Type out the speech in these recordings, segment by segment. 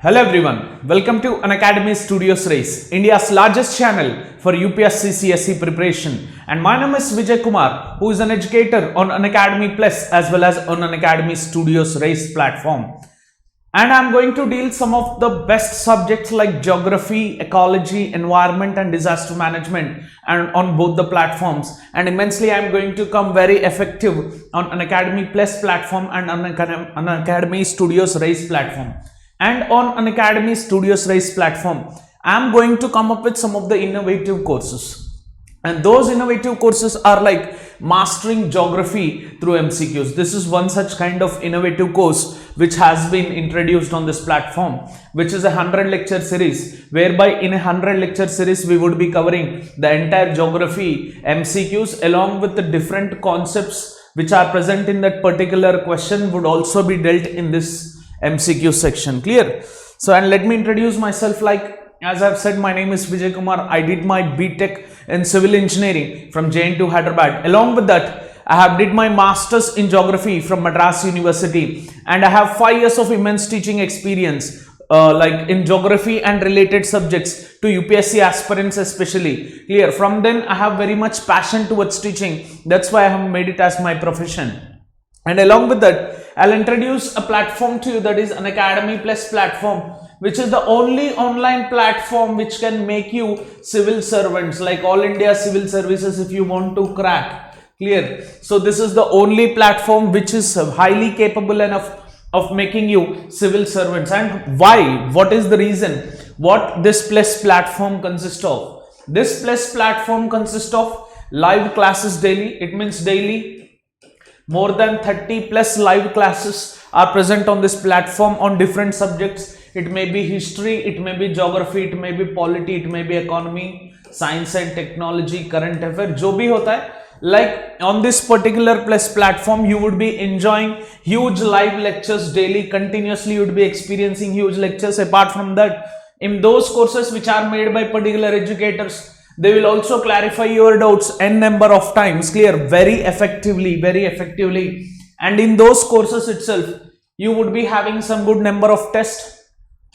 Hello everyone, welcome to Unacademy Studios Race, India's largest channel for UPSC CSE preparation. And my name is Vijay Kumar, who is an educator on Unacademy Plus as well as on Unacademy Studios Race platform. And I'm going to deal some of the best subjects like geography, ecology, environment and disaster management and on both the platforms. And immensely I'm going to come very effective on Unacademy Plus platform and Unacademy Studios Race platform. And on Unacademy Studios Race platform, I am going to come up with some of the innovative courses. And those innovative courses are like Mastering Geography Through MCQs. This is one such kind of innovative course which has been introduced on this platform, which is a 100 lecture series, whereby in a 100 lecture series we would be covering the entire geography MCQs along with the different concepts which are present in that particular question would also be dealt in this MCQ section. Clear? So, and let me introduce myself. Like as I've said, my name is Vijay Kumar. I did my BTech in civil engineering from JN2 Hyderabad. Along with that, I have did my masters in geography from Madras University, and I have 5 years of immense teaching experience like in geography and related subjects to UPSC aspirants especially. Clear? From then I have very much passion towards teaching. That's why I have made it as my profession. And along with that, I'll introduce a platform to you, that is Unacademy Plus platform, which is the only online platform which can make you civil servants, like All India Civil Services if you want to crack. Clear? So this is the only platform which is highly capable enough of making you civil servants. And why? What is the reason? What this Plus platform consists of? This Plus platform consists of live classes daily. It means daily more than 30 plus live classes are present on this platform on different subjects. It may be history, it may be geography, it may be polity, it may be economy, science and technology, current affair, jo bhi hota hai. Like on this particular Plus platform, you would be enjoying huge live lectures daily. Continuously you would be experiencing huge lectures. Apart from that, in those courses which are made by particular educators, they will also clarify your doubts n number of times. Clear? Very effectively. And in those courses itself, you would be having some good number of tests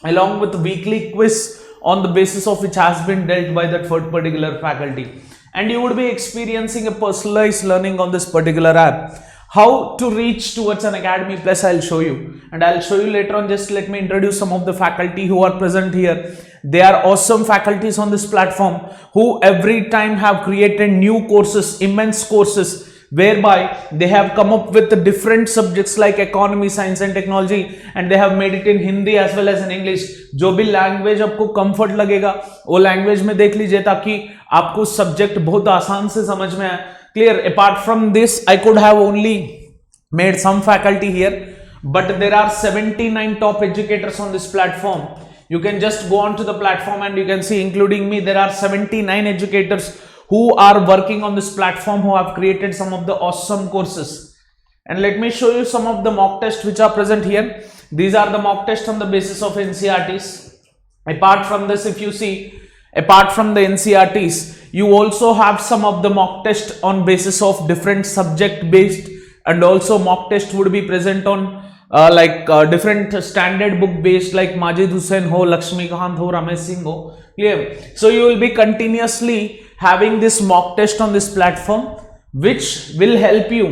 along with weekly quiz on the basis of which has been dealt by that particular faculty. And you would be experiencing a personalized learning on this particular app. How to reach towards Unacademy Plus, I'll show you. And I'll show you later on. Just let me introduce some of the faculty who are present here. They are awesome faculties on this platform who every time have created new courses, immense courses, whereby they have come up with the different subjects like economy, science and technology, and they have made it in Hindi as well as in English. जो भी language आपको comfort लगेगा वो language में देख लीजिए ताकि आपको subject बहुत आसान से समझ में आए. Clear? Apart from this, I could have only made some faculty here, but there are 79 top educators on this platform. You can just go on to the platform and you can see, including me, there are 79 educators who are working on this platform, who have created some of the awesome courses. And let me show you some of the mock tests which are present here. These are the mock tests on the basis of NCERTs. Apart from this, if you see, apart from the NCERTs, you also have some of the mock test on basis of different subject based, and also mock test would be present on different standard book based, like Majid Hussain ho, Lakshmikant ho, Ramesh Singh ho. Clear? So you will be continuously having this mock test on this platform, which will help you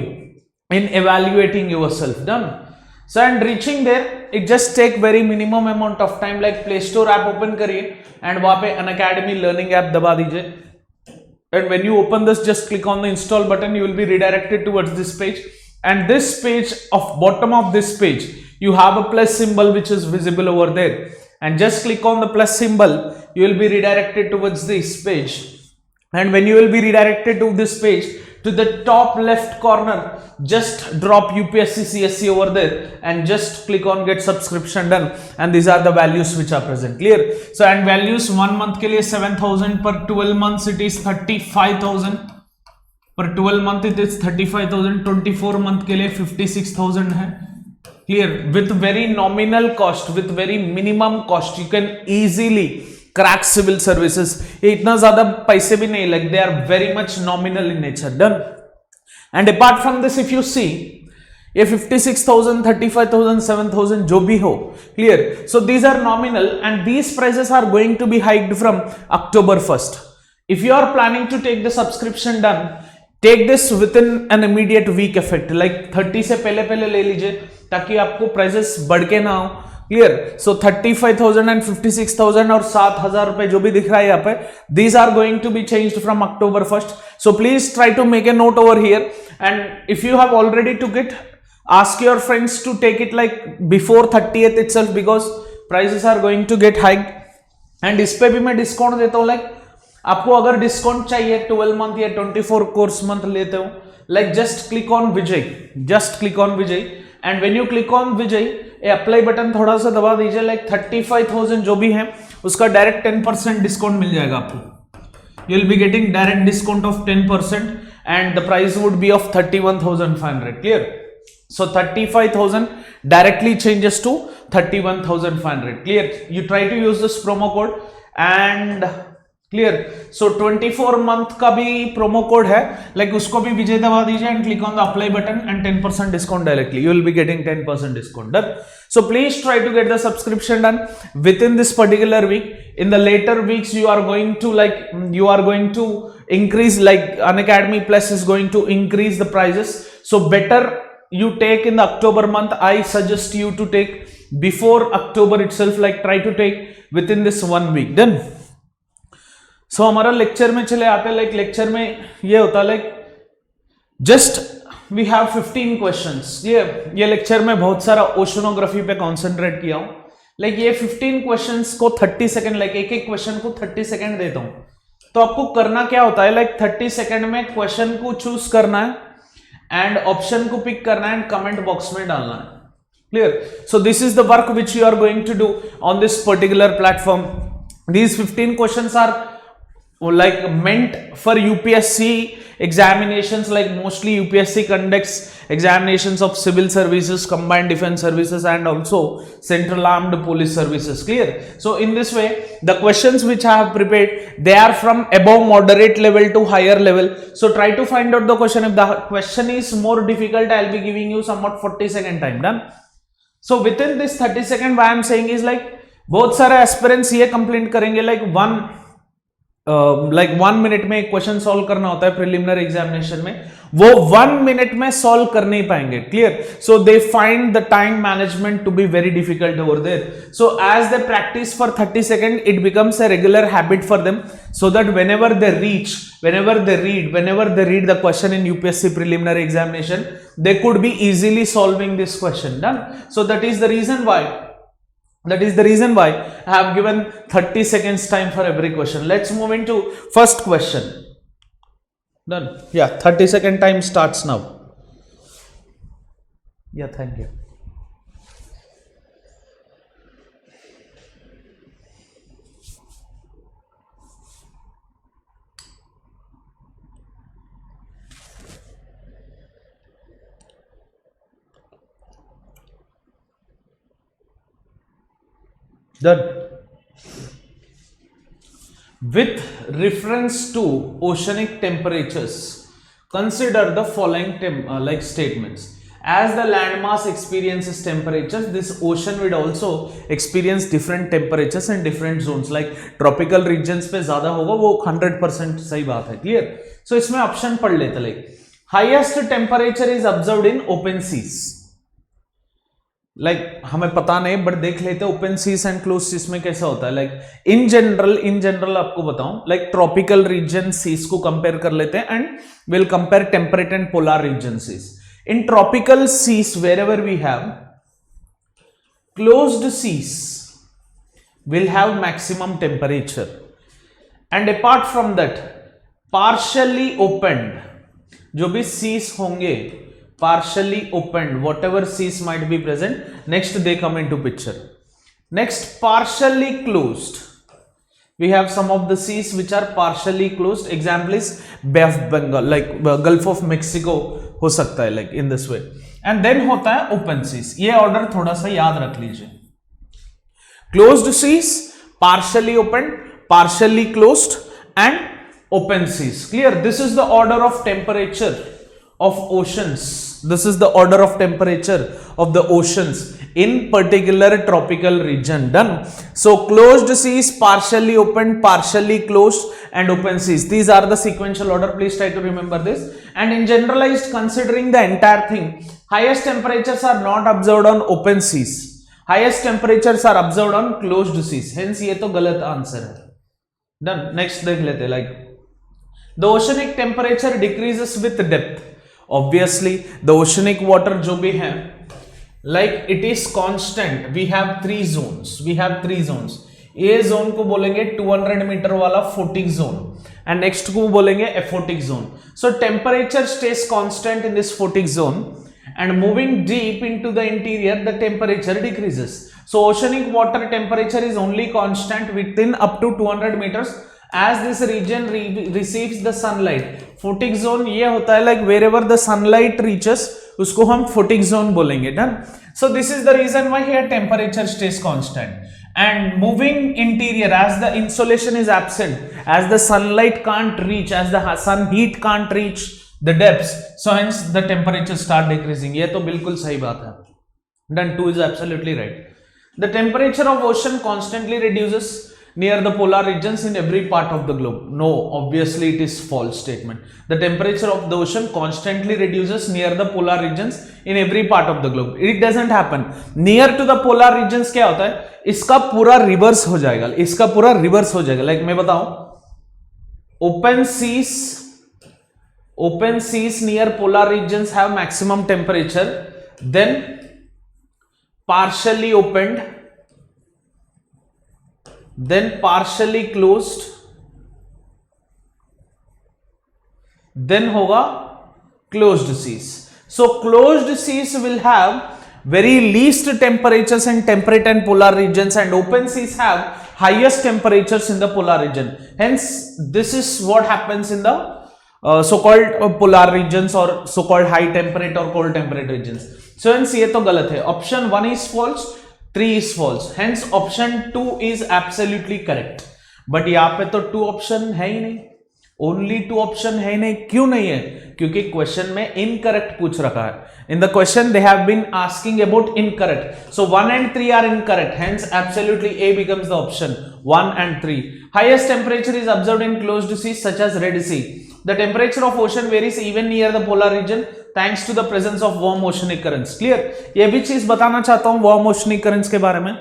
in evaluating yourself. Done? So, and reaching there, it just take very minimum amount of time. Like Play Store app open kariye and वहाँ पे Unacademy Learning app दबा दीजिए. And when you open this, just click on the install button. You will be redirected towards this page. And this page, of bottom of this page, you have a plus symbol which is visible over there. And just click on the plus symbol, you will be redirected towards this page. And when you will be redirected to this page, to the top left corner, just drop UPSC CSE over there and just click on get subscription done. And these are the values which are present. Clear? So, and values 1 month ke liye 7,000, per 12 months it is 35,000. Per 12 month it is 35,000, 24 month के लिए 56,000 है. Clear? With very nominal cost, with very minimum cost, you can easily crack civil services. ये इतना ज़्यादा पैसे भी नहीं, like they are very much nominal in nature. Done? And apart from this, if you see, ये 56,000, 35,000, 7,000 जो भी हो, clear. So these are nominal and these prices are going to be hiked from October 1st. If you are planning to take the subscription done, take this within an immediate week effect, like 30 से पहले ले लीजिए ताकि आपको prices बढ़ के ना हो, clear. So 35,000 and 56,000 और 7,000 रुपए जो भी दिख रहा है यहाँ पे, these are going to be changed from October 1st. So please try to make a note over here, and if you have already took it, ask your friends to take it like before 30th itself because prices are going to get hiked. And इस पे भी मैं discount देता हूँ, like आपको अगर discount चाहिए 12 month या 24 कोर्स मंथ लेते हो, like just click on Vijay, and when you click on Vijay, apply button थोड़ा सा दबा दीजिए, like 35,000 जो भी है उसका डायरेक्ट 10% डिस्काउंट मिल जाएगा आपको. You will be getting direct discount of 10% and the price would be of 31,500. Clear? So 35,000 directly changes to 31,500. Clear? You try to use this promo code and clear. So 24 month का भी promo code है, like उसको भी विजय दबा दीजिए and click on the apply button and 10% discount directly. You will be getting 10% discount. Done. So please try to get the subscription done within this particular week. In the later weeks, you are going to increase, like Unacademy Plus is going to increase the prices. So better you take in the October month. I suggest you to take before October itself, like try to take within this 1 week. Done. So हमारा lecture में चले आते हैं, like lecture में ये होता है, like just we have 15 questions. ये लेक्चर में बहुत सारा ओशनोग्राफी पे कॉन्सेंट्रेट किया हूं. लाइक ये 15 क्वेश्चंस को 30 सेकंड, लाइक एक एक क्वेश्चन को 30 सेकंड देता हूं. तो आपको करना क्या होता है, लाइक 30 सेकंड में क्वेश्चन को चूज करना है एंड ऑप्शन को पिक करना है एंड कमेंट बॉक्स में डालना है. Clear? So this is the work which you are going to do on this particular platform. These 15 questions are like meant for UPSC examinations, like mostly UPSC conducts examinations of civil services, combined defense services and also central armed police services. Clear? So in this way the questions which I have prepared, they are from above moderate level to higher level. So try to find out the question. If the question is more difficult, I'll be giving you somewhat 40-second time. Done. So within this 30 second, why I'm saying is like बहुत सारे aspirants ये complaint करेंगे, like 1 minute में एक question solve करना होता है preliminary examination में, वो 1 मिनट में सॉल्व कर नहीं पाएंगे. Clear? So they find the time management to be very difficult over there. So as they practice for 30 second, it becomes a regular habit for them, so that whenever they read the question in UPSC preliminary examination, they could be easily solving this question. Done. So that is the reason why I have given 30 seconds time for every question. Let's move into first question. Done. Yeah, 30-second time starts now. Yeah, thank you. Done. With reference to oceanic temperatures, consider the following statements. As the landmass experiences temperatures, this ocean will also experience different temperatures in different zones. Like tropical regions पे ज्यादा होगा, वो 100% सही बात है. Clear? So इसमें option पढ़ लेते, like highest temperature is observed in open seas. Like हमें पता नहीं, बट देख लेते open seas and close seas में कैसा होता है. लाइक इन जनरल आपको बताऊं, लाइक ट्रॉपिकल रीजन सीज को कंपेयर कर लेते हैं and will compare temperate and polar region seas. In tropical seas wherever we have closed seas will have maximum temperature, and apart from that partially opened, जो भी seas होंगे partially opened, whatever seas might be present, next they come into picture. Next, partially closed, we have some of the seas which are partially closed. Example is Bay of Bengal, like Gulf of Mexico हो सकता है, like in this way. And then होता है open seas. ये order थोड़ा सा याद रख लीजिए. Closed seas, partially opened, partially closed and open seas. Clear? This is the order of temperature of oceans. This is the order of temperature of the oceans in particular tropical region. Done. So closed seas, partially opened, partially closed, and open seas. These are the sequential order. Please try to remember this. And in generalized, considering the entire thing, highest temperatures are not observed on open seas. Highest temperatures are observed on closed seas. Hence ये तो गलत answer है. Done. Next देख लेते. Like the oceanic temperature decreases with depth. Obviously the oceanic water जो भी है, like it is constant. We have three zones. A zone को बोलेंगे 200 मीटर वाला फोटिक जोन, and next को बोलेंगे aphotic zone. So temperature stays constant in this photic zone, and moving deep into the interior the temperature decreases. So oceanic water temperature is only constant within up to 200 meters as this region receives the sunlight. Photic zone ये होता है like wherever the sunlight reaches उसको हम photic zone बोलेंगे. Done. So this is the reason why here temperature stays constant. And moving interior, as the insolation is absent, as the sunlight can't reach, as the sun heat can't reach the depths, so hence the temperature start decreasing. ये तो बिल्कुल सही बात है. Done. 2 is absolutely right. The temperature of ocean constantly reduces near the polar regions in every part of the globe. No, obviously it is false statement. The temperature of the ocean constantly reduces near the polar regions in every part of the globe. It doesn't happen. Near to the polar regions क्या होता है, इसका पूरा reverse हो जाएगा. Like मैं बताऊं, open seas near polar regions have maximum temperature, then partially opened, then partially closed, then होगा closed seas. So closed seas will have very least temperatures in temperate and polar regions, and open seas have highest temperatures in the polar region. Hence this is what happens in the so-called polar regions or so-called high temperate or cold temperate regions. So hence ये तो गलत है. Option 1 is false, 3 is false. Hence option 2 is absolutely correct. But यहाँ पे तो 2 option है ही नहीं. Only 2 option है ही नहीं. क्यों नहीं है? क्योंकि क्वेश्चन में इनकरेक्ट पूछ रखा है. In the question they have been asking about incorrect. So 1 and 3 are incorrect. Hence absolutely A becomes the option. 1 and 3. Highest temperature is observed in closed seas such as Red Sea. The temperature of ocean varies even near the polar region thanks to the presence of warm oceanic currents. Clear? ये भी चीज बताना चाहता हूं warm oceanic currents के बारे में.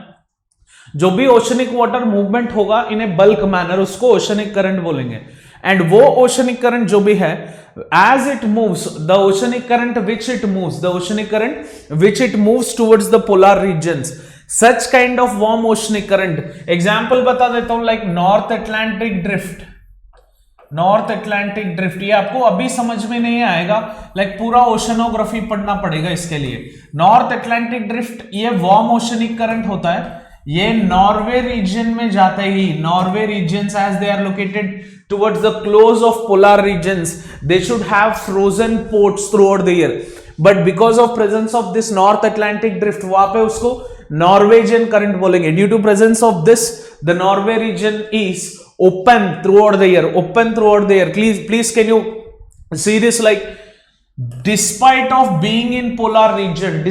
जो भी oceanic water movement होगा in a bulk manner उसको oceanic current बोलेंगे. And वो oceanic current जो भी है, as it moves, the oceanic current which it moves towards the polar regions, such kind of warm oceanic current. Example बता देता हूं like North Atlantic drift. ये आपको अभी समझ में नहीं आएगा, लाइक पूरा ओशनोग्राफी पढ़ना पड़ेगा इसके लिए. नॉर्थ अटलांटिक ड्रिफ्ट ये वार्म ओशनिक करंट होता है. ये नॉर्वे रीजन में जाते ही, Norway regions as they are located towards the close of polar regions, they should have frozen ports throughout the year, but because of presence of this north Atlantic drift वहां पे उसको Norwegian current बोलेंगे. Due to presence of this the Norway region is open throughout the year. Please can you see this? Like despite of being in polar region,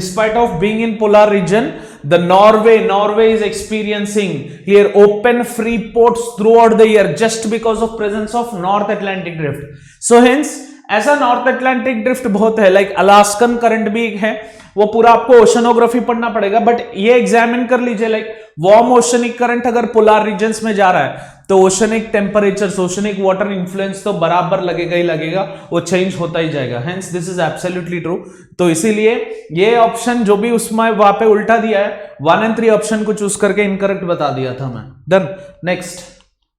the Norway is experiencing here open free ports throughout the year just because of presence of North Atlantic drift. So hence ऐसा North Atlantic drift बहुत है, like Alaskan current भी है, वो पूरा आपको oceanography पढ़ना पड़ेगा. बट ये एग्जामिन कर लीजिए, लाइक वार्म ओशनिक करंट अगर पोलर रीजन्स में जा रहा है तो oceanic temperature, oceanic water influence तो बराबर लगेगा ही लगेगा, वो चेंज होता ही जाएगा. Hence this is absolutely true. तो इसीलिए ये ऑप्शन जो भी उसमें वहां पे उल्टा दिया है, 1 and 3 ऑप्शन को चूज करके इनकरेक्ट बता दिया था मैं. Done. Next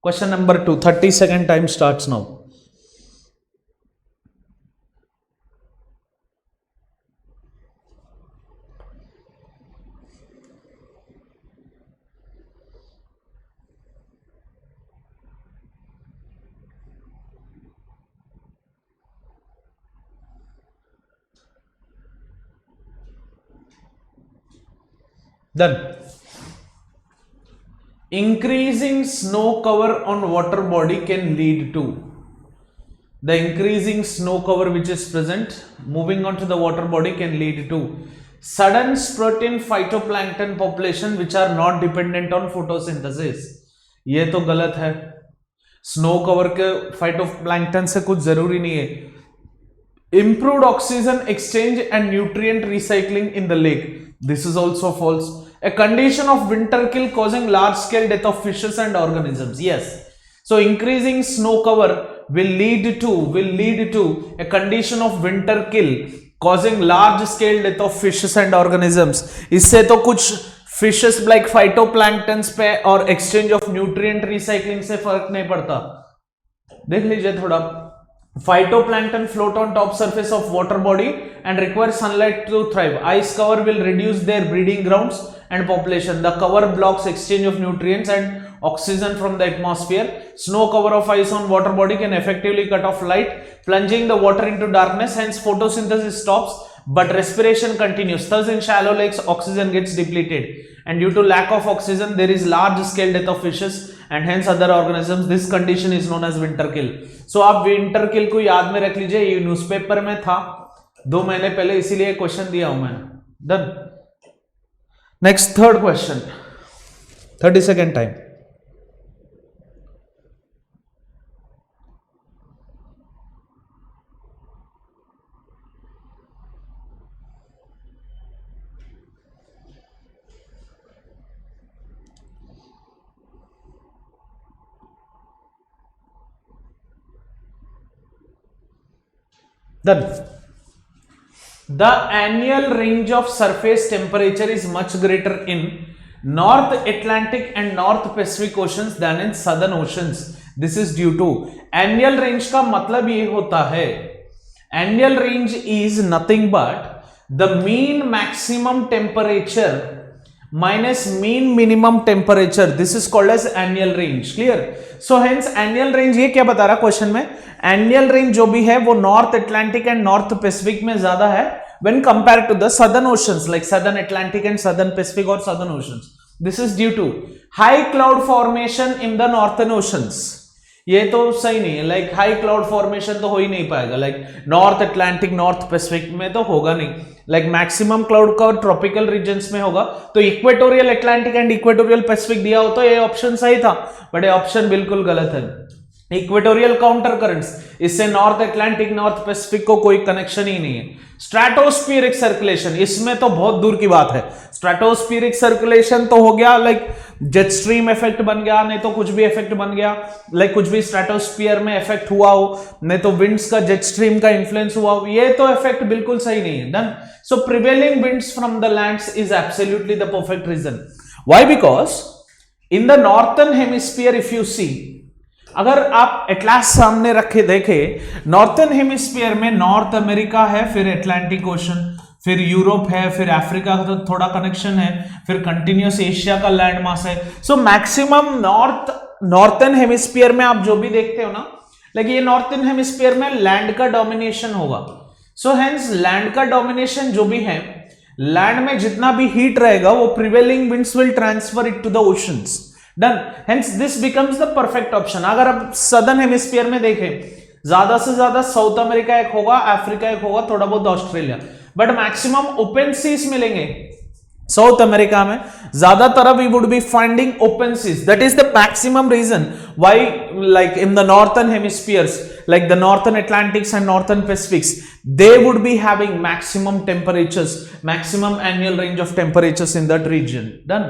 question number 2. 30 second time starts now. Done. Increasing snow cover on water body can lead to. The increasing snow cover which is present moving on to the water body can lead to sudden spurt in phytoplankton population which are not dependent on photosynthesis. ये तो गलत है. Snow cover के phytoplankton से कुछ जरूरी नहीं है. Improved oxygen exchange and nutrient recycling in the lake. This is also false. A condition of winter kill causing large scale death of fishes and organisms. Yes. So increasing snow cover will lead to a condition of winter kill causing large scale death of fishes and organisms. इससे तो कुछ fishes like phytoplanktons पे और exchange of nutrient recycling से फर्क नहीं पड़ता. देख लीजिए थोड़ा. Phytoplankton float on top surface of water body and require sunlight to thrive. Ice cover will reduce their breeding grounds and population. The cover blocks exchange of nutrients and oxygen from the atmosphere. Snow cover of ice on water body can effectively cut off light, plunging the water into darkness. Hence photosynthesis stops, but respiration continues. Thus in shallow lakes oxygen gets depleted, and due to lack of oxygen there is large scale death of fishes and hence other organisms. This condition is known as winter kill. So आप winter kill को याद में रख लीजिए. ये newspaper में था 2 महीने पहले, इसीलिए क्वेश्चन दिया हूं मैं. Done. Next third question, 30 second time. Then the annual range of surface temperature is much greater in North Atlantic and North Pacific oceans than in Southern oceans. This is due to annual range का मतलब ये होता है, annual range is nothing but the mean maximum temperature minus mean minimum temperature. This is called as annual range. Clear? So hence annual range ये क्या बता रहा question में, annual range जो भी है वो north Atlantic and north Pacific में ज्यादा है when compared to the southern oceans like southern Atlantic and southern Pacific or southern oceans. This is due to high cloud formation in the northern oceans. ये तो सही नहीं है, like high cloud formation तो हो ही नहीं पाएगा, like north Atlantic north Pacific में तो होगा नहीं, लाइक मैक्सिमम क्लाउड का ट्रॉपिकल रीजन्स में होगा. तो equatorial Atlantic and equatorial Pacific दिया हो तो ये ऑप्शन सही था, बट ये ऑप्शन बिल्कुल गलत है. इक्वेटोरियल काउंटर करंट्स, इससे नॉर्थ अटलांटिक नॉर्थ पैसिफिक को कोई कनेक्शन ही नहीं है. स्ट्रेटोस्फीरिक सर्कुलेशन, इसमें तो बहुत दूर की बात है. स्ट्रेटोस्फीरिक सर्कुलेशन तो हो गया लाइक जेट स्ट्रीम इफेक्ट बन गया, नहीं तो कुछ भी इफेक्ट बन गया, लाइक कुछ भी स्ट्रेटोस्फीयर में इफेक्ट हुआ हो, नहीं तो विंड्स का जेट स्ट्रीम का इन्फ्लुएंस हुआ हो, ये तो इफेक्ट बिल्कुल सही नहीं है. Done. So prevailing winds from the lands is absolutely the perfect region. Why? Because in the northern hemisphere if you see, अगर आप एटलास सामने रखे देखे, नॉर्थर्न हेमिस्फीयर में नॉर्थ अमेरिका है, फिर अटलांटिक ओशन, फिर यूरोप है, फिर अफ्रीका का तो थोड़ा कनेक्शन है, फिर कंटिन्यूस एशिया का लैंड मास है. सो मैक्सिमम नॉर्थर्न हेमिस्फीयर में आप जो भी देखते हो ना, लाइक ये नॉर्थर्न हेमिस्फीयर में लैंड का डोमिनेशन होगा. सो हेंस लैंड का डोमिनेशन जो भी है, लैंड में जितना भी हीट रहेगा वो prevailing winds will transfer it to the oceans. Done. Hence this becomes the perfect option. अगर आप सदर्न हेमिस्फीयर में देखें, ज्यादा से ज्यादा साउथ अमेरिका एक होगा, अफ्रीका एक होगा, थोड़ा बहुत Australia, but maximum open seas मिलेंगे साउथ अमेरिका में. ज्यादातर we would be finding open seas. That is the maximum reason why like in the northern hemispheres like the northern Atlantics and northern Pacifics, they would be having maximum temperatures, maximum annual range of temperatures in that region. Done.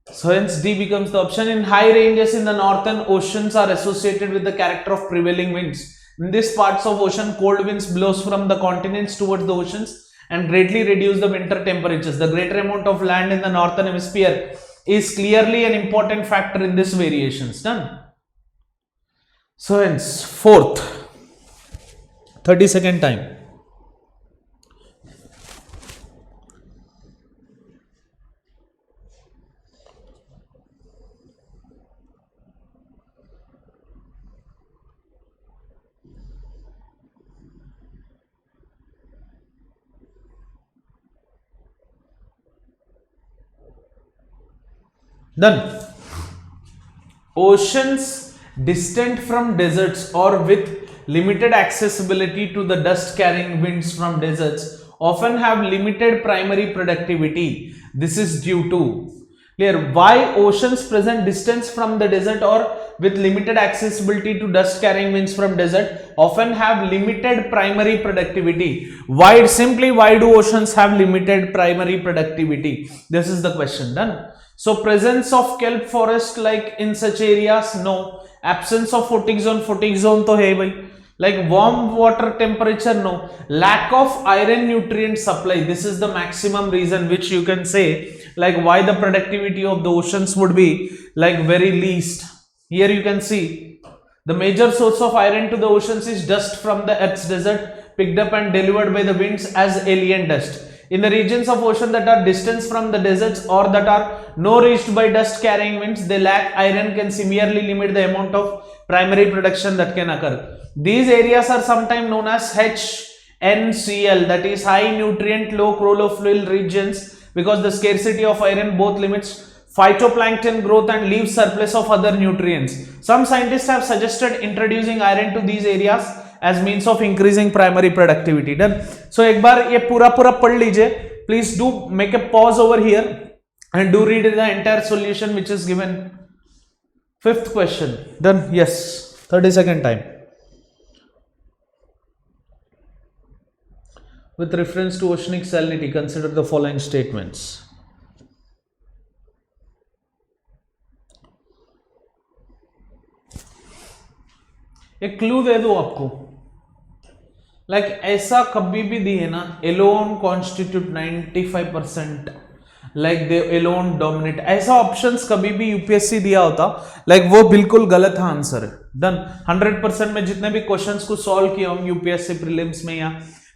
So hence D becomes the option. In high ranges in the northern oceans are associated with the character of prevailing winds. In these parts of ocean, cold winds blows from the continents towards the oceans and greatly reduce the winter temperatures. The greater amount of land in the northern hemisphere is clearly an important factor in these variations. Done. So hence fourth, 30-second time. Done. Oceans distant from deserts or with limited accessibility to the dust carrying winds from deserts, often have limited primary productivity. This is due to, clear, why oceans present distance from the desert or with limited accessibility to dust carrying winds from desert often have limited primary productivity. Why? Simply, why do oceans have limited primary productivity? This is the question. Done. So presence of kelp forest like in such areas, no. Absence of fatigue zone to hai bhai. Like warm water temperature, no. Lack of iron nutrient supply, this is the maximum reason which you can say like why the productivity of the oceans would be like very least. Here you can see the major source of iron to the oceans is dust from the Earth's desert picked up and delivered by the winds as alien dust. In the regions of ocean that are distant from the deserts or that are no reached by dust carrying winds, they lack iron, can severely limit the amount of primary production that can occur. These areas are sometimes known as HNCL, that is high nutrient low chlorophyll regions, because the scarcity of iron both limits phytoplankton growth and leaves surplus of other nutrients. Some scientists have suggested introducing iron to these areas as means of increasing primary productivity. Done. So एक बार ये पूरा पढ़ लीजिए. Please do make a pause over here and do read the entire solution which is given. Fifth question. Done. Yes. 30-second time. With reference to oceanic salinity, consider the following statements. एक clue दे दो आपको. Like ऐसा कभी भी दिए ना, alone constitute 95%, like they alone dominate, ऐसा ऑप्शंस कभी भी यूपीएससी दिया होता, लाइक वो बिल्कुल गलत आंसर है. डन. 100% में जितने भी क्वेश्चंस को सॉल्व किया हम यूपीएससी प्रीलिम्स में या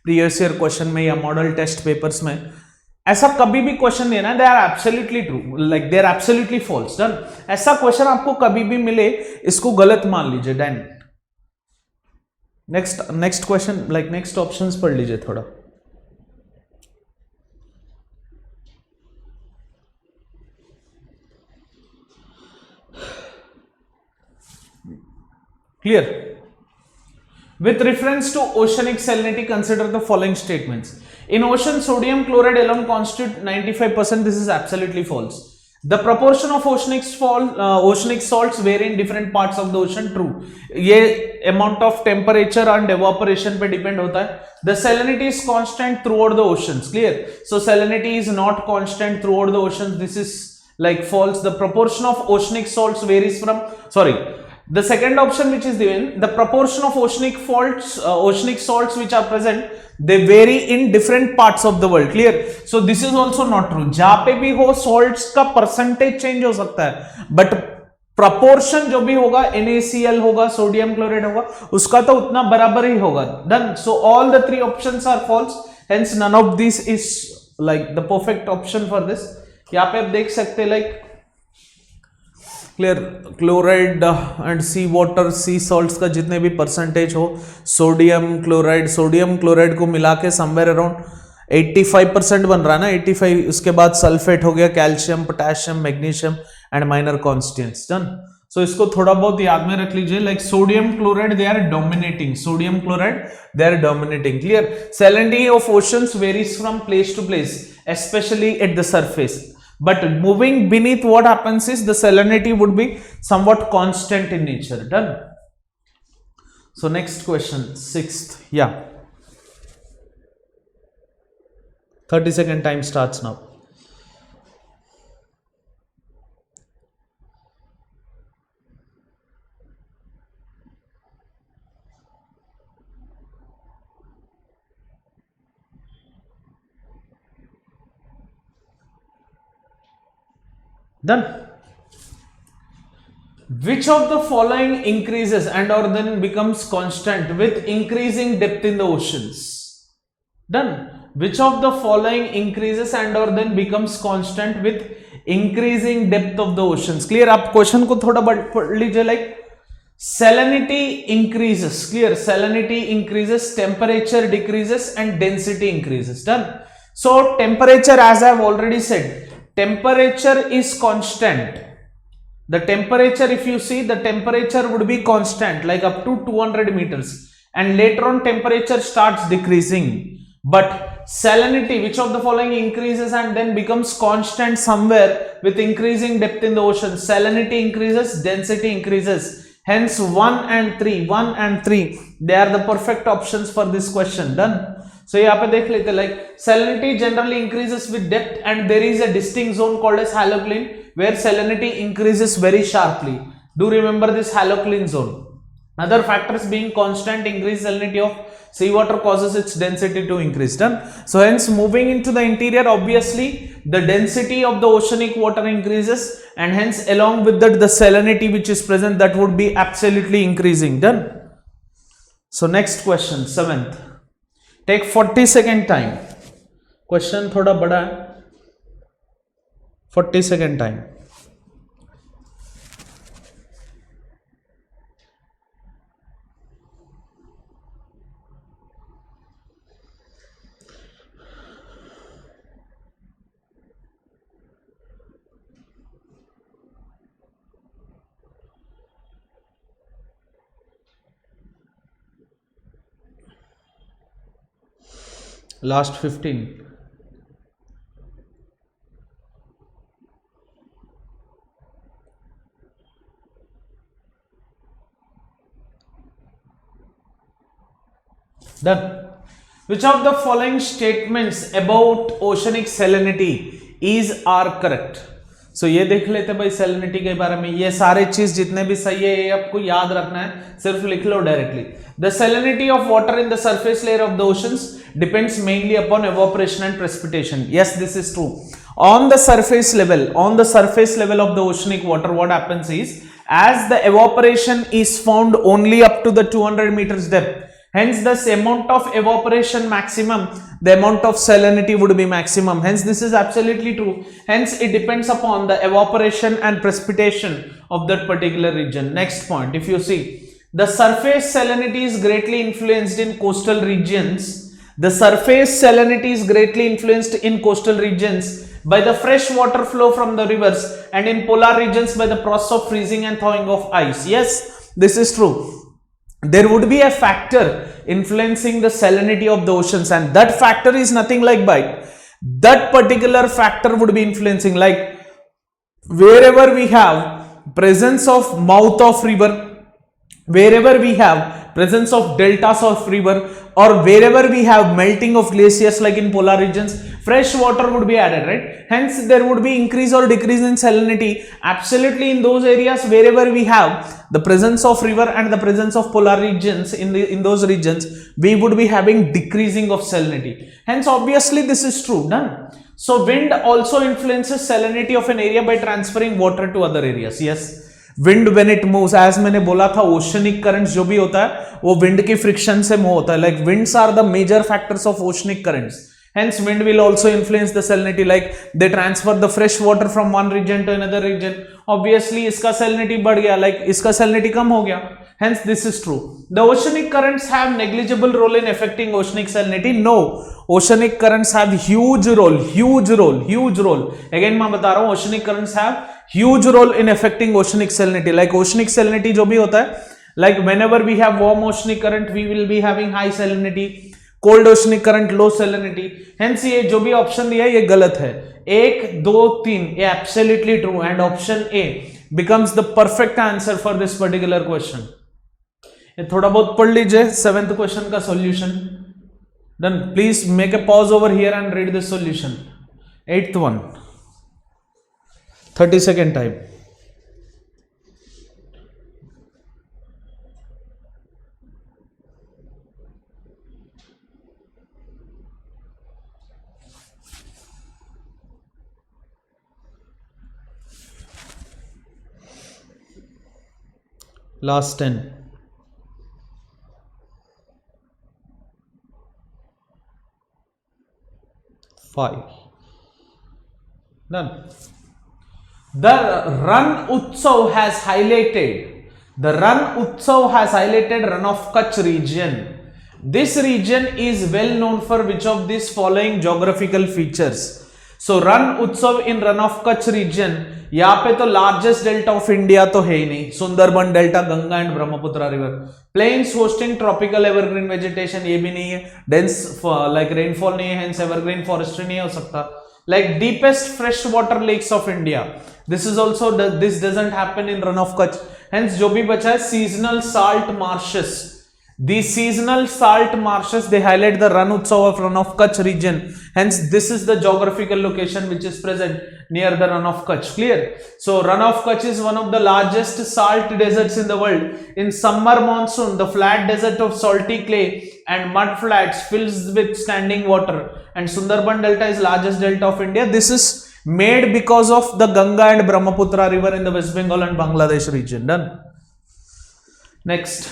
प्रीवियस ईयर क्वेश्चन में या मॉडल टेस्ट पेपर्स में, ऐसा कभी भी क्वेश्चन देना, they are absolutely true, like they are absolutely false. Done. ऐसा क्वेश्चन आपको कभी भी मिले, इसको गलत मान लीजिए. Done. Next question, like next options पढ़ लीजिए थोड़ा. Clear? With reference to oceanic salinity, consider the following statements. In ocean, sodium chloride alone constitute 95%. This is absolutely false. The proportion of oceanic salts vary in different parts of the ocean. True. ये amount of temperature and evaporation पे depend होता है. The salinity is constant throughout the oceans. Clear? So salinity is not constant throughout the oceans. This is like false. The proportion of oceanic salts varies from, the second option which is given, the proportion of oceanic salts which are present, they vary in different parts of the world. Clear? So this is also not true. जहाँ पे भी हो salts का percentage change हो सकता है, but proportion जो भी होगा, NaCl होगा, sodium chloride होगा, उसका तो उतना बराबर ही होगा. Done. So all the three options are false. Hence none of these is like the perfect option for this. यहाँ पे आप देख सकते हैं like clear, chloride and sea water, sea salts का जितने भी परसेंटेज हो, सोडियम क्लोराइड को मिला के समवेयर अराउंड 85% बन रहा है ना, 85. उसके बाद सल्फेट हो गया, calcium, potassium, magnesium and minor constituents. Done. So इसको थोड़ा बहुत याद में रख लीजिए. Like sodium chloride they are dominating, clear. Salinity of oceans varies from place to place, specially at the surface. But moving beneath, what happens is the salinity would be somewhat constant in nature. Done. So next question, 6th. Yeah. 30-second time starts now. Done. Which of the following increases and or then becomes constant with increasing depth in the oceans? Done. Which of the following increases and or then becomes constant with increasing depth of the oceans? Clear? आप question को थोड़ा पढ़ लीजिए. like salinity increases. Clear? Salinity increases, temperature decreases and density increases. Done. So temperature, as I have already said, temperature is constant. The temperature, if you see, the temperature would be constant, like up to 200 meters. and later on temperature starts decreasing, but salinity, which of the following increases and then becomes constant somewhere with increasing depth in the ocean? Salinity increases, density increases. Hence 1 and 3 they are the perfect options for this question. Done. So यहाँ पे देख लेते, like salinity generally increases with depth and there is a distinct zone called as halocline where salinity increases very sharply. Do remember this halocline zone. Other factors being constant increased salinity of seawater causes its density to increase. Done. So hence moving into the interior, obviously the density of the oceanic water increases and hence along with that the salinity which is present, that would be absolutely increasing. Done. So next question, 7th. Take 40-second time. Question थोड़ा बड़ा है. 40-second time. Last 15. Done. Which of the following statements about oceanic salinity is are correct? So ये देख लेते भाई salinity के बारे में. ये सारे चीज जितने भी सही है ये आपको याद रखना है, सिर्फ लिख लो directly. The salinity of water in the surface layer of the oceans depends mainly upon evaporation and precipitation. Yes, this is true. On the surface level of the oceanic water, what happens is, as the evaporation is found only up to the 200 meters depth, hence this amount of evaporation maximum, the amount of salinity would be maximum. Hence this is absolutely true. Hence it depends upon the evaporation and precipitation of that particular region. Next point, if you see, the surface salinity is greatly influenced in coastal regions. The surface salinity is greatly influenced in coastal regions by the fresh water flow from the rivers and in polar regions by the process of freezing and thawing of ice. Yes, this is true. There would be a factor influencing the salinity of the oceans and that factor is nothing like by that particular factor would be influencing, like wherever we have presence of mouth of river, wherever we have presence of deltas of river, or wherever we have melting of glaciers like in polar regions, fresh water would be added, right? Hence there would be increase or decrease in salinity absolutely in those areas wherever we have the presence of river and the presence of polar regions. In those regions we would be having decreasing of salinity. Hence obviously this is true. Done. So wind also influences salinity of an area by transferring water to other areas. Yes, wind when it moves, as मैंने बोला था oceanic currents जो भी होता है वो wind की friction से मूव होता है. Like winds are the major factors of oceanic currents. Hence wind will also influence the salinity, like they transfer the fresh water from one region to another region. Obviously इसका salinity बढ़ गया, like इसका salinity कम हो गया. Hence this is true. The oceanic currents have negligible role in affecting oceanic salinity. No, oceanic currents have huge role. Again मैं बता रहा हूँ, oceanic currents have huge role in affecting oceanic salinity. Like oceanic salinity जो भी होता है, like whenever we have warm oceanic current, we will be having high salinity. Cold oceanic current low salinity. Hence ये जो भी option दिया है ये गलत है. 1, 2, 3 ये absolutely true and option A becomes the perfect answer for this particular question. ये थोड़ा बहुत पढ़ लीजिए 7th क्वेश्चन का solution. Done. Please make a pause over here and read this solution. 8th one, 30 second time. Last 10. 5. Done. The Run Utsav has highlighted Run of Kutch region. This region is well known for which of these following geographical features? So Run Utsav in Run of Kutch region यहाँ पे तो largest delta of India तो है ही नहीं, Sundarban delta, Ganga and Brahmaputra river, plains hosting tropical evergreen vegetation ये भी नहीं है, डेंस लाइक रेनफॉल नहीं है, हेंस एवरग्रीन फॉरेस्ट्री नहीं हो सकता, like deepest freshwater lakes of India, this is also this doesn't happen in run of Kutch, hence जो भी बचा है seasonal salt marshes, these seasonal salt marshes they highlight the run utsav of run of Kutch region, hence this is the geographical location which is present near the run of Kutch. Clear? So run of Kutch is one of the largest salt deserts in the world. In summer monsoon the flat desert of salty clay and mud flats fills with standing water, and Sundarban delta is largest delta of India. This is made because of the Ganga and Brahmaputra river in the West Bengal and Bangladesh region. Done. Next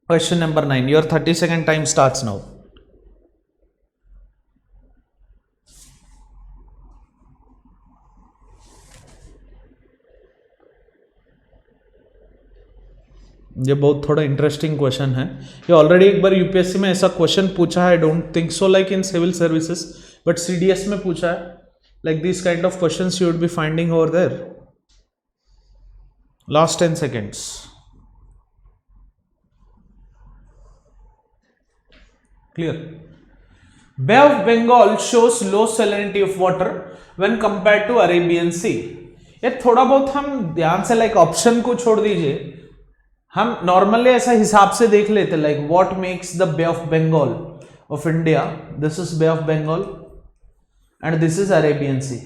question number 9. Your 30-second time starts now. ये बहुत थोड़ा interesting question है, ये already एक बार UPSC में ऐसा question पूछा है, I don't think so like in civil services, but CDS में पूछा है, like this kind of questions you would be finding over there. Last 10 seconds. Clear? Bay of Bengal shows low salinity of water when compared to Arabian Sea. ये थोड़ा बहुत हम ध्यान से like option को छोड़ दीजिए, हम नॉर्मली ऐसा हिसाब से देख लेते, like what makes the bay of Bengal of India, this is bay of Bengal and this is Arabian sea.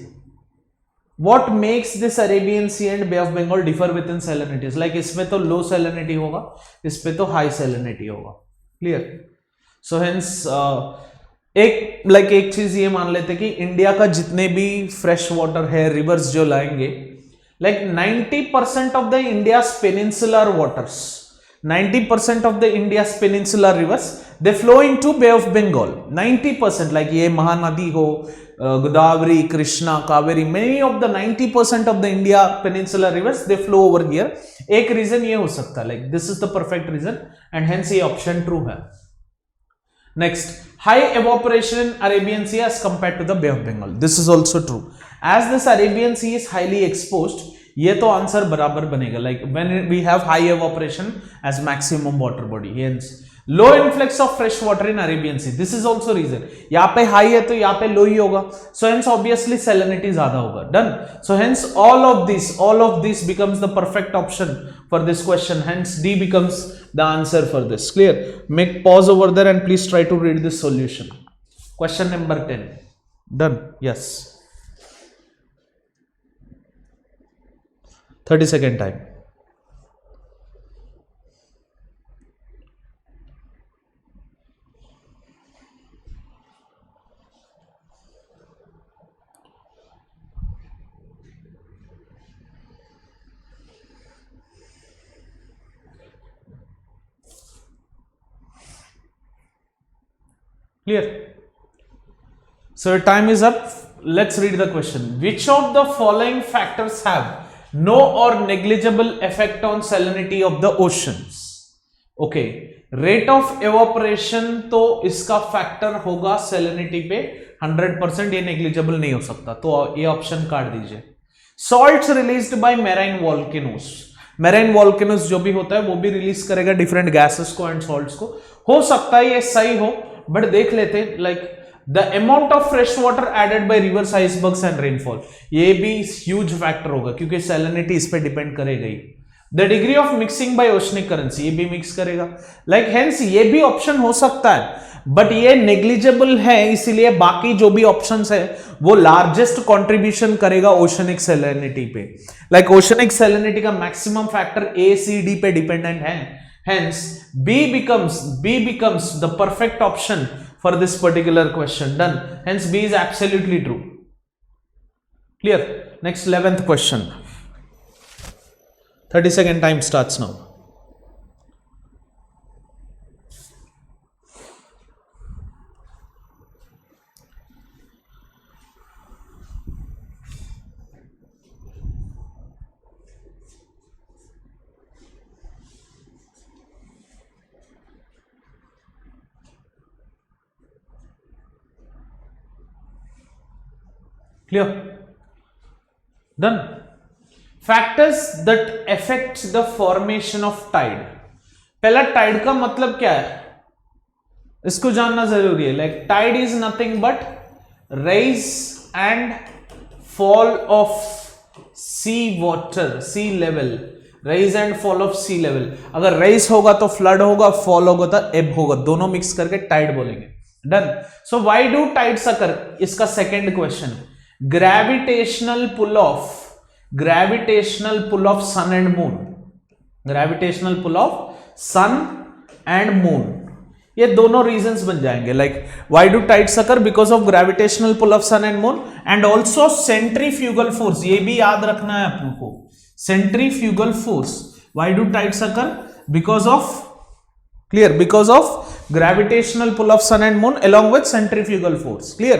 What makes this Arabian sea and bay of Bengal differ within salinities, like इसमें तो low salinity होगा, इस पे तो high salinity होगा. Clear? So hence एक चीज ये मान लेते कि इंडिया का जितने भी फ्रेश वाटर है, रिवर्स जो लाएंगे, like 90% of the India's peninsular waters, 90% of the India's peninsular rivers, they flow into Bay of Bengal. 90%, like ये महानदी हो, Godavari, Krishna, Kaveri, many of the 90% of the India peninsular rivers they flow over here. एक reason ये हो सकता है, like this is the perfect reason and hence ये option true है. Next, high evaporation in Arabian Sea as compared to the Bay of Bengal. This is also true. As this Arabian Sea is highly exposed, ये तो answer बराबर बनेगा. Like when we have high evaporation as maximum water body, hence low influx of fresh water in Arabian Sea. This is also reason. यहाँ पे high है तो यहाँ पे low ही होगा. So hence obviously salinity ज़्यादा होगा. Done. So hence all of this becomes the perfect option for this question. Hence D becomes the answer for this. Clear? Make pause over there and please try to read this solution. Question number 10. Done. Yes. 30-second time. Clear? So your time is up. Let's read the question. Which of the following factors have no or negligible effect on salinity of the oceans? Okay, rate of evaporation तो इसका factor होगा salinity पे 100%, ये negligible नहीं हो सकता, तो ये ऑप्शन काट दीजिए. Salts released by marine volcanoes, marine volcanoes जो भी होता है वो भी रिलीज करेगा डिफरेंट गैसेस को एंड सॉल्ट्स को. हो सकता है ये सही हो, बट देख लेते हैं. Like the amount of fresh water added by rivers, icebergs and rainfall, ये भी ह्यूज फैक्टर होगा क्योंकि सैलिनिटी इस पे डिपेंड करेगा ही. The degree of mixing by oceanic currency, ये भी मिक्स करेगा. लाइक हेंस ये भी ऑप्शन हो सकता है, बट ये नेग्लिजिबल है, इसीलिए बाकी जो भी ऑप्शंस है वो लार्जेस्ट कंट्रीब्यूशन करेगा ओशनिक सैलिनिटी पे. लाइक ओशनिक सैलिनिटी का मैक्सिमम फैक्टर ए सी डी पे डिपेंडेंट है. Hence B becomes the perfect option for this particular question. Done. Hence B is absolutely true. Clear? Next 11th question. 30-second time starts now. Clear? Done. Factors that affect the formation of tide. पहला tide का मतलब क्या है इसको जानना जरूरी है. Like tide is nothing but rise and fall of sea water, sea level. Rise and fall of sea level. अगर राइज होगा तो फ्लड होगा, फॉल होगा तो एब होगा, दोनों मिक्स करके टाइड बोलेंगे. Done. So why do tides occur? इसका second question. Gravitational pull of, gravitational pull of sun and moon. Gravitational pull of sun and moon, ये दोनों रीजंस बन जाएंगे. Like why do tides occur? Because of gravitational pull of sun and moon and also centrifugal force. ये भी याद रखना है आपको, centrifugal force. Why do tides occur? Because of, clear, because of gravitational pull of sun and moon along with centrifugal force. Clear?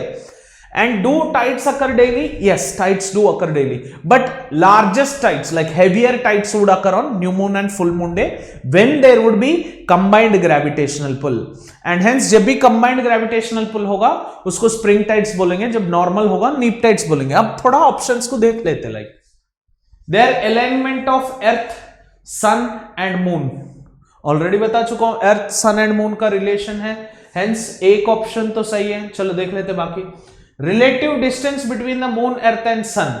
And do tides occur daily? Yes, tides do occur daily, but largest tides, like heavier tides, would occur on new moon and full moon day when there would be combined gravitational pull. And hence जब भी combined gravitational pull होगा उसको spring tides बोलेंगे, जब normal होगा neap tides बोलेंगे. अब थोड़ा options को देख लेते. like their alignment of earth, sun and moon. Already बता चुका हूं अर्थ सन एंड मून का रिलेशन है, हेंस एक ऑप्शन तो सही है. चलो देख लेते बाकी. Relative distance between the moon, earth and sun.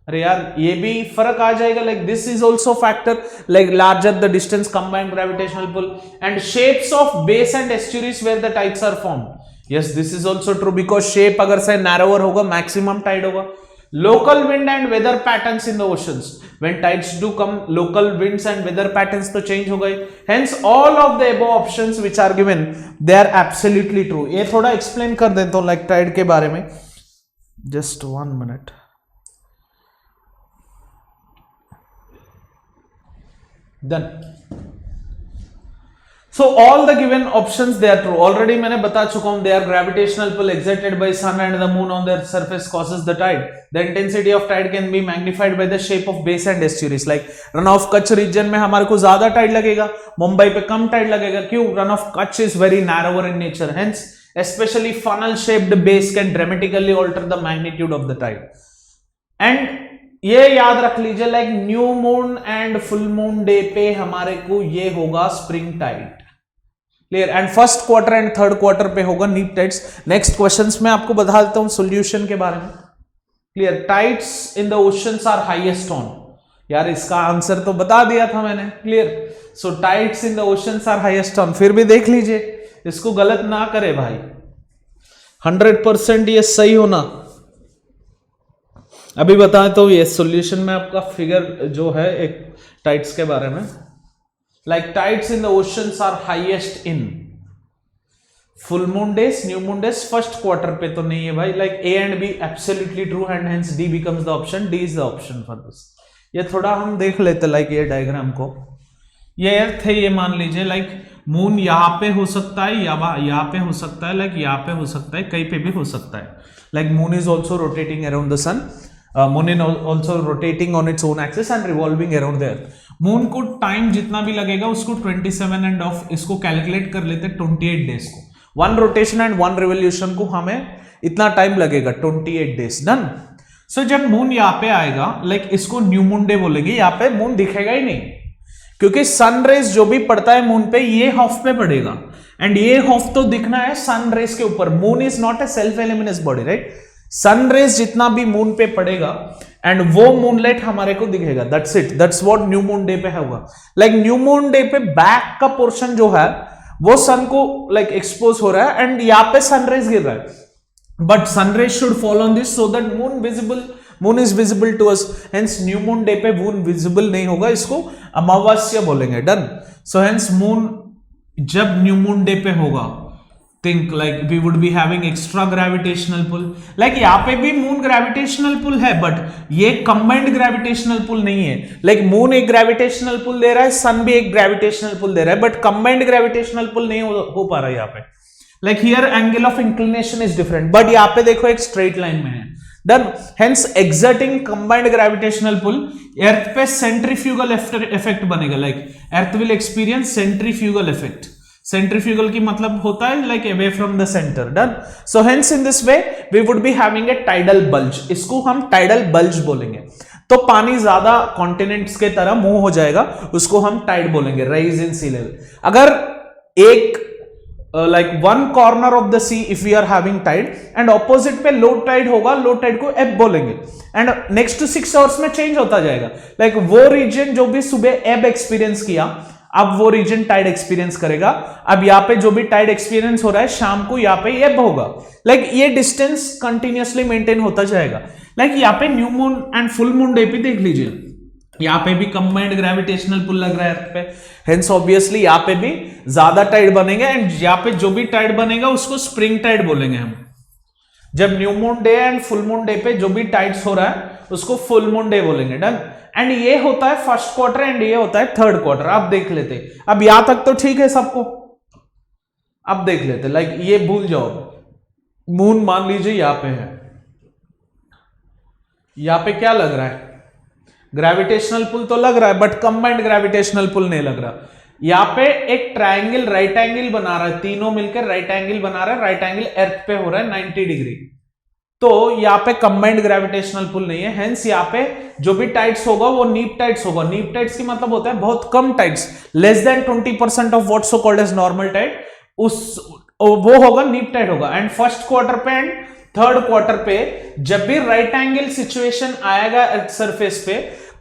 अरे यार ये भी फर्क आ जाएगा. Like this is also factor. Like larger the distance, combined gravitational pull. And shapes of bays and estuaries where the tides are formed. Yes, this is also true because shape अगर से narrower होगा maximum Tide होगा. Local wind and weather patterns in the oceans. When tides do come, local winds and weather patterns तो change हो गए. Hence, all of the above options which are given, they are absolutely true. ये थोड़ा explain कर देता हूँ like tide के बारे में. Just 1 minute. Done. So all the given options they are true. Already मैंने बता चुका हूँ. They are gravitational pull exerted by sun and the moon on their surface causes the tide. The intensity of tide can be magnified by the shape of base and estuaries. Like run of Kutch region में हमारे को ज्यादा tide लगेगा, मुंबई पे कम tide लगेगा. क्यों? Run of Kutch is very narrower in nature. Hence, especially funnel shaped base can dramatically alter the magnitude of the tide. And ये याद रख लीजिए like new moon and full moon day पे हमारे को ये होगा spring tide. Clear? And first quarter and third quarter पे होगा नीप टाइड्स. नेक्स्ट क्वेश्चंस में आपको बता देता हूं सॉल्यूशन के बारे में. Clear? Tides in the oceans are highest on. यार इसका आंसर तो बता दिया था मैंने. Clear? So tides in the oceans are highest on. फिर भी देख लीजिए, इसको गलत ना करे भाई. 100% ये सही होना. अभी बताएं तो ये सॉल्यूशन में आपका फिगर जो है एक टाइड्स के बारे में. Like tides in the oceans are highest in full moon days, new moon days. First quarter पे तो नहीं है भाई. Like A and B absolutely true and hence D becomes the option. D is the option for this. ये थोड़ा हम देख लेते लाइक ये डायग्राम को. ये अर्थ है, ये मान लीजिए लाइक मून यहाँ पे हो सकता है या यहाँ पे हो सकता है, लाइक यहाँ पे हो सकता है, कहीं पे भी हो सकता है. Like moon is also rotating around the sun. Moon is also rotating on its own axis and revolving around the earth. Moon को टाइम जितना भी लगेगा उसको 27 एंड ऑफ इसको कैलकुलेट कर लेते 28 डेज को. 1 रोटेशन एंड 1 रिवोल्यूशन को हमें इतना टाइम लगेगा 28 डेज. डन. सो जब मून यहाँ पे आएगा लाइक इसको न्यू मून डे बोलेंगे. यहाँ पे मून दिखेगा ही नहीं क्योंकि सन रेज जो भी पड़ता है मून पे ये हाफ पे पड़ेगा एंड ये हाफ तो दिखना है सन रेज के ऊपर. Moon is not a self luminous body, right? Sun rays जितना भी मून पे पड़ेगा एंड वो मूनलाइट हमारे को दिखेगा. That's it. That's what new moon day पे होगा. लाइक न्यू मून डे पे बैक का पोर्शन जो है वो सन को लाइक एक्सपोज हो रहा है एंड यहाँ पे सनराइज गिर रहा है. But sunrise should fall on this so that moon is visible to us. Hence new moon day पे मून विजिबल नहीं होगा, इसको अमावस्या बोलेंगे. डन. सो हेंस मून जब न्यू मून डे पे होगा think like we would be having extra gravitational pull. like यहाँ पे भी मून ग्रेविटेशनल पुल है बट ये कंबाइंड ग्रेविटेशनल पुल नहीं है. like मून एक ग्रेविटेशनल पुल दे रहा है, सन भी एक ग्रेविटेशनल पुल दे रहा है, बट कंबाइंड ग्रेविटेशनल पुल नहीं हो पा रहा है यहाँ पे. like here angle of inclination is different, but यहाँ पे देखो एक स्ट्रेट लाइन में है. Done. hence exerting combined gravitational pull, earth पे सेंट्रीफ्यूगल इफेक्ट बनेगा. like earth will experience centrifugal effect. Centrifugal की मतलब होता है like away from the centre, done. So hence in this way we would be having a tidal bulge, इसको हम tidal bulge बोलेंगे। तो पानी ज्यादा कॉन्टिनेंट्स के तरह मूव हो जाएगा, उसको हम टाइड बोलेंगे, राइज इन सी लेवल। अगर एक like one corner of the sea if we are having tide and opposite पे लो टाइड होगा, लो टाइड को एब बोलेंगे एंड नेक्स्ट 6 आवर्स में चेंज होता जाएगा। लाइक वो रीजन जो भी सुबह एब एक्सपीरियंस किया, अब वो रीजन टाइड एक्सपीरियंस करेगा। अब यहाँ पे जो भी टाइड एक्सपीरियंस हो रहा है शाम को यहाँ पे एब होगा। लाइक ये डिस्टेंस कंटिन्यूअसली मेंटेन होता जाएगा। लाइक यहाँ पे new moon and full moon day पे देख लीजिए, यहाँ पे भी कंबाइंड ग्रेविटेशनल पुल लग रहा है अर्थ पे, हेंस ऑब्वियसली यहाँ पे भी ज्यादा टाइड बनेंगे एंड यहाँ पे जो भी टाइड बनेगा उसको स्प्रिंग टाइड बोलेंगे हम। जब new moon day and full moon day पे जो भी टाइड्स हो रहा है उसको फुल मून डे बोलेंगे, डन। एंड ये होता है फर्स्ट क्वार्टर एंड ये होता है थर्ड क्वार्टर। अब देख लेते, अब यहां तक तो ठीक है सबको, अब देख लेते। लाइक ये भूल जाओ, मून मान लीजिए यहां पे है, यहां पे क्या लग रहा है, ग्रेविटेशनल पुल तो लग रहा है बट कंबाइंड ग्रेविटेशनल पुल नहीं लग रहा। यहां पे एक ट्रायंगल राइट एंगल बना रहा है, तीनों मिलकर राइट एंगल बना रहा है, राइट एंगल अर्थ पे हो रहा है 90 डिग्री। तो यहाँ पे कंबाइंड ग्रेविटेशनल पुल नहीं है, हेंस यहाँ पे जो भी टाइड्स होगा वो नीप टाइड्स होगा। नीप टाइड्स की मतलब होता है बहुत कम tides, less than 20% of what so called as normal tide, उस वो होगा नीप टाइड होगा। एंड फर्स्ट क्वार्टर पे एंड थर्ड क्वार्टर पे जब भी राइट एंगल सिचुएशन आएगा अर्थ सरफेस पे,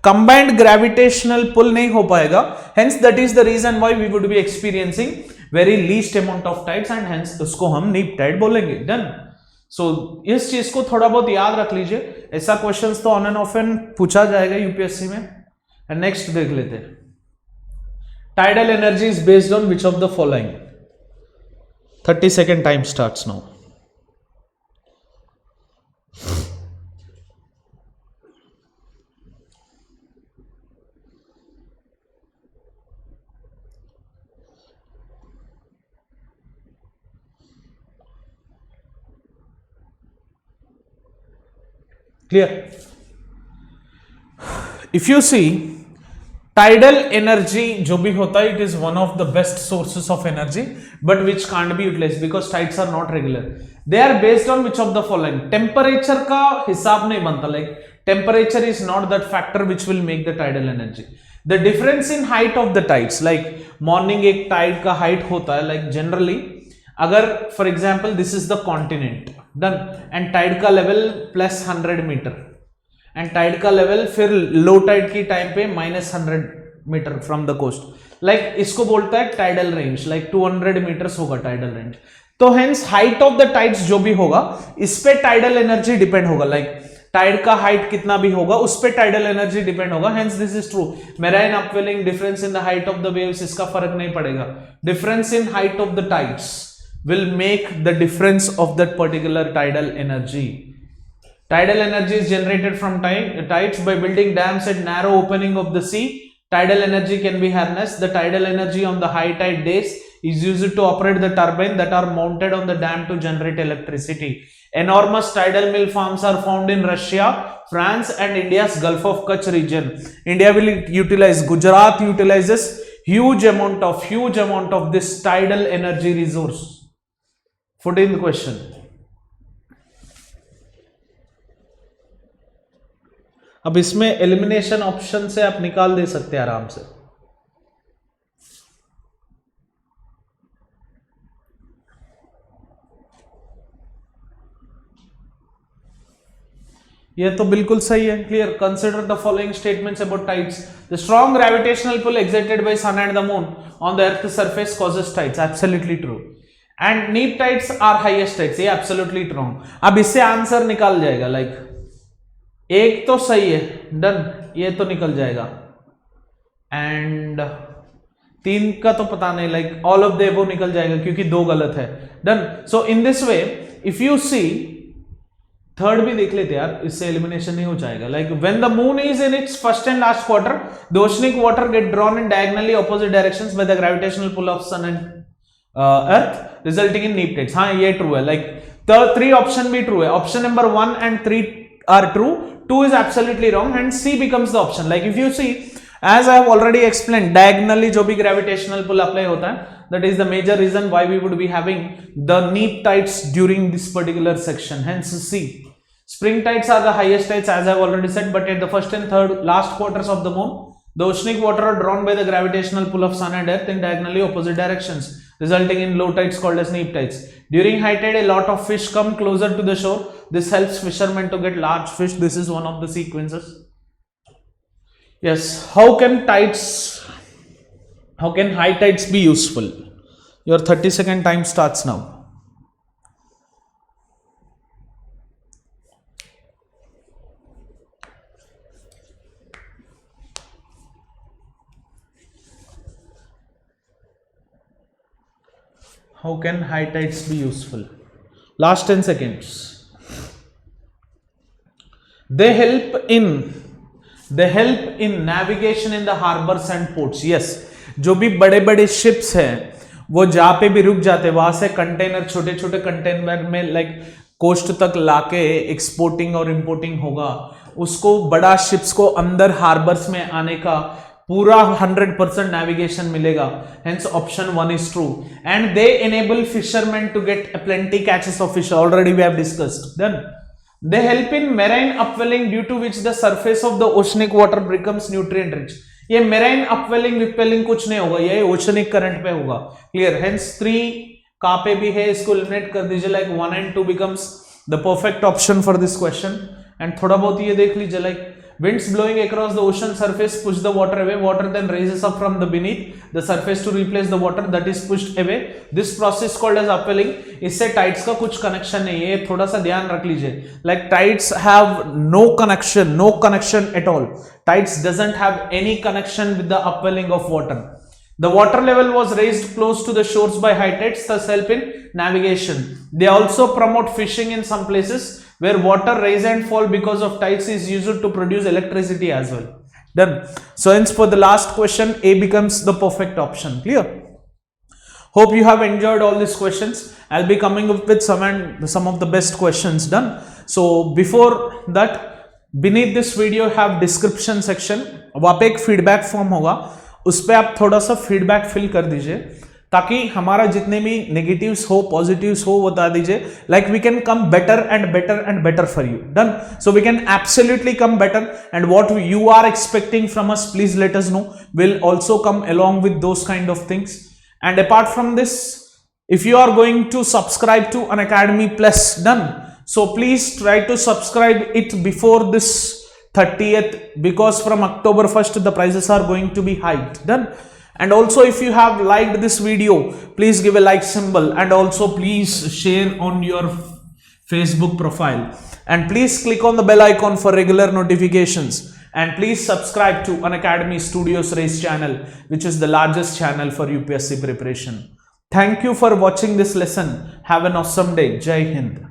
कंबाइंड ग्रेविटेशनल पुल नहीं हो पाएगा। Hence that is the reason why we would be experiencing very least amount of tides and hence उसको हम नीप टाइड बोलेंगे, डन। सो इस चीज को थोड़ा बहुत याद रख लीजिए, ऐसा क्वेश्चंस तो ऑन एंड ऑफ एन पूछा जाएगा यूपीएससी में। एंड नेक्स्ट देख लेते हैं, tidal energy is based on which of the following. 30 second time starts now. Clear? If you see, tidal energy जो भी होता है, it is one of the best sources of energy, but which can't be utilized because tides are not regular. They are based on which of the following? Temperature का हिसाब नहीं बनता, like temperature is not that factor which will make the tidal energy. The difference in height of the tides, like morning एक tide का height होता है, like generally अगर for example this is the continent, done, and tide का level plus 100 meter and tide का level फिर low tide की time पे -100 meter from the coast, like इसको बोलता है टाइडल रेंज, लाइक 200 मीटर्स होगा टाइडल रेंज। तो hence height of the tides जो भी होगा इस पे टाइडल एनर्जी डिपेंड होगा, लाइक टाइड का हाइट कितना भी होगा उस पे टाइडल एनर्जी डिपेंड होगा। Hence this is true. Marine upwelling, difference in the height of the waves, इसका फर्क नहीं पड़ेगा। Difference in height of the tides will make the difference of that particular tidal energy. Tidal energy is generated from tides by building dams at narrow opening of the sea. Tidal energy can be harnessed. The tidal energy on the high tide days is used to operate the turbine that are mounted on the dam to generate electricity. Enormous tidal mill farms are found in Russia, France and India's Gulf of Kutch region. India will utilize, Gujarat utilizes huge amount of this tidal energy resource. 14th question. अब इसमें elimination option से आप निकाल दे सकते हैं आराम से। ये तो बिल्कुल सही है, clear. Consider the following statements about tides. The strong gravitational pull exerted by sun and the moon on the earth surface causes tides, absolutely true. And neap tides are highest tides, ये absolutely wrong. अब इससे answer निकाल जाएगा, like एक तो सही है, done, ये तो निकल जाएगा। एंड 3 का तो पता नहीं, like all of the above निकल जाएगा क्योंकि 2 गलत है, done. So in this way if you see, third भी देख लेते यार, इससे एलिमिनेशन नहीं हो जाएगा। Like when the moon is in its first and last quarter, the oceanic water get drawn in diagonally opposite directions by the gravitational pull of sun and earth resulting in neap tides. हाँ ये true है, like the 3 option भी true है। Option number 1 and 3 are true, 2 is absolutely wrong and C becomes the option. Like if you see, as I have already explained, diagonally जो भी gravitational pull apply होता है That is the major reason why we would be having the neap tides during this particular section. Hence see, spring tides are the highest tides as I have already said, but at the first and third last quarters of the moon, the oceanic water are drawn by the gravitational pull of sun and earth in diagonally opposite directions, resulting in low tides called as neap tides. During high tide, a lot of fish come closer to the shore. This helps fishermen to get large fish. This is one of the sequences. Yes, how can high tides be useful? Your 30-second time starts now. How can high tides be useful? Last 10 seconds. They help in navigation in the harbors and ports. Yes, जो भी बड़े बड़े ships हैं वो जहाँ पे भी रुक जाते हैं वहां से कंटेनर, छोटे छोटे कंटेनर में लाइक कोस्ट तक लाके एक्सपोर्टिंग और इंपोर्टिंग होगा, उसको बड़ा शिप्स को अंदर हार्बर्स में आने का पूरा 100% navigation मिलेगा. Hence option 1 is true. And they enable fishermen to get plenty catches of fish. Already we have discussed. Then they help in marine upwelling, due to which the surface of the oceanic water becomes nutrient rich. ये marine upwelling repelling कुछ नहीं होगा, ये oceanic current पे होगा. Clear? Hence 3 कहाँ पे भी है, इसको eliminate कर दीजिए. Like 1 and 2 becomes the perfect option for this question. And थोड़ा बहुत ये देख लीजिए, like winds blowing across the ocean surface push the water away. Water then rises up from the beneath the surface to replace the water that is pushed away. This process called as upwelling. इससे tides का कुछ connection नहीं है, ये थोड़ा सा ध्यान रख लीजिए. Like tides have no connection at all. Tides doesn't have any connection with the upwelling of water. The water level was raised close to the shores by high tides, thus help in navigation. They also promote fishing in some places where water rise and fall because of tides is used to produce electricity as well. Done. So hence for the last question, A becomes the perfect option. Clear? Hope you have enjoyed all these questions. I'll be coming up with some of the best questions. Done. So before that, beneath this video have description section. वहाँ पे एक feedback form होगा, उस पे आप थोड़ा सा feedback fill कर दीजिए ताकि हमारा जितने भी negatives हो positives हो वो बता दीजिए. Like we can come better and better and better for you. Done. So we can absolutely come better, and what you are expecting from us, please let us know. We'll also come along with those kind of things. And apart from this, if you are going to subscribe to Unacademy Plus, done. So please try to subscribe it before this 30th, because from October 1st the prices are going to be hiked. Done. And also if you have liked this video, please give a like symbol, and also please share on your Facebook profile, and please click on the bell icon for regular notifications, and please subscribe to Unacademy Studios Race channel, which is the largest channel for UPSC preparation. Thank you for watching this lesson. Have an awesome day. Jai Hind.